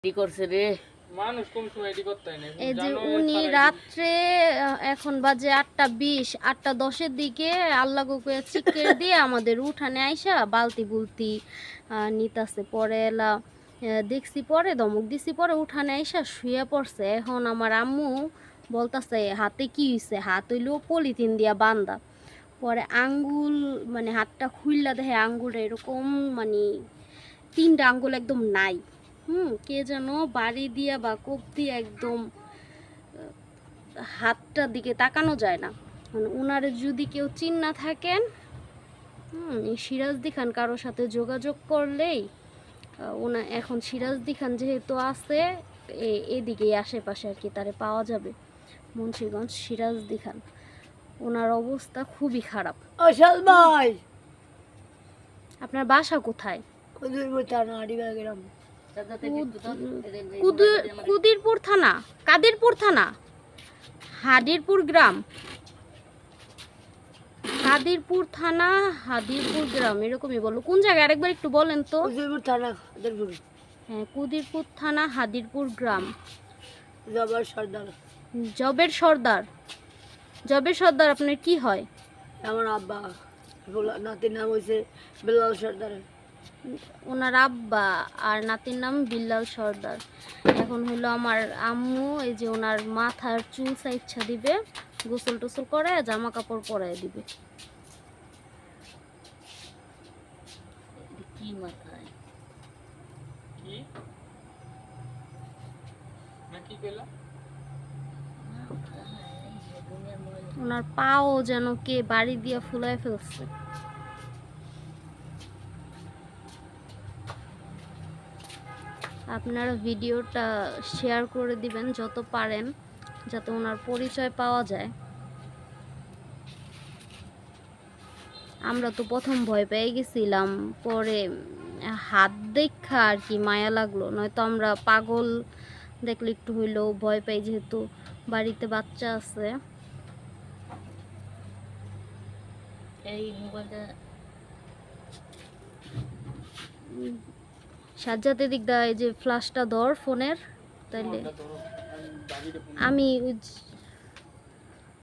কি করছে রে মানুষ কোন সময় এডি করতে হয় না এই যে উনি রাত্রে এখন বাজে 8:20 8:10 দিকে আল্লাহ গোকে চিকের দিয়ে আমাদের উঠানে আইসা বালতি বুলতি নিতাছে পরে এলা দেখছি পরে দমক দিছি পরে উঠানে আইসা শুয়ে পড়ছে। এখন আমার আম্মু বলতাছে হাতে কি হইছে, হাত হইলেও পলিথিন দিয়া বান্ধা। পরে আঙ্গুল মানে হাতটা খুললা দেখে আঙ্গুলটা এরকম মানে 3টা আঙ্গুল একদম নাই। কে যেন বাড়ি দিয়া বা কোপ দিয়ে একদম হাতটার দিকে তাকানো যায় না। মানে ওনারে যদি কেউ চিন্না থাকেন এই সিরাজদি খান কারোর সাথে যোগাযোগ করলেই ওনা এখন সিরাজদি খান যেহেতু আছে এদিকেই আশেপাশে আর কি তারে পাওয়া যাবে। মুন্সিগঞ্জ সিরাজদি খান, ওনার অবস্থা খুবই খারাপ। অশাল ভাই আপনার বাসা কোথায়? কুদিরপুর থানা, কাদিরপুর থানা, হাদিরপুর গ্রাম, কাদিরপুর থানা, হাদিরপুর গ্রাম এরকমই বলো। কোন জায়গায় আরেকবার একটু বলেন তো? কুদিরপুর থানা হাদিরপুর। হ্যাঁ, কুদিরপুর থানা হাদিরপুর গ্রাম। জবের সর্দার। জবের সর্দার। জবের সর্দার আপনার কি হয়? আমার আব্বা নাতির নাম হয়েছে বিল্লাল সর্দার। ওনার আব্বা আর নাতির নাম বিল্লাল সর্দার। এখন হলো আমার আম্মু এই যে ওনার মাথার চুল সাইচ্ছা দিবে, গোসল টোসল করে জামা কাপড় পরায় দিবে। কি মাথায় কি না কি কইলা ওনার পাও যেন কে বাড়ি দিয়া ফুলায় ফেলছে। আপনারা ভিডিওটা শেয়ার করে দিবেন যত পারেন, যাতে ওনার পরিচয় পাওয়া যায়। আমরা তো প্রথম ভয় পেয়ে গেছিলাম, পরে হাত দেখা আর কি মায়া লাগলো, নয়তো আমরা পাগল দেখলে একটু হইলেও ভয় পাই, যেহেতু বাড়িতে বাচ্চা আছে। এই মোবাইলটা সাজ্জাতে দিক দা এই যে ফ্ল্যাশটা ধর ফোনের, তাইলে আমি